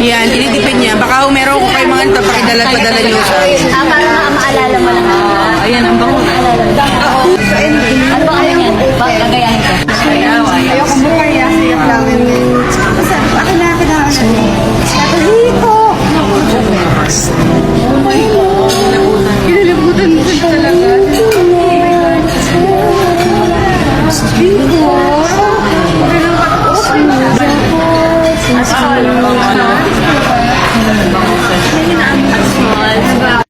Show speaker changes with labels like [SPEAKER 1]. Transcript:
[SPEAKER 1] Yan, tinitipid niya. Baka kung meron ko kayo mga nito, pakidala-padala niyo sa akin.
[SPEAKER 2] Para maalala mo lang.
[SPEAKER 1] Ayan, ang bango.
[SPEAKER 2] Ano ba kaya yan? Gagayahin ko.
[SPEAKER 3] Ayoko mo kaya siyak lang. Basta, akin na. Katoliko! Oh my God. Kinalibutan mo talaga. Biko!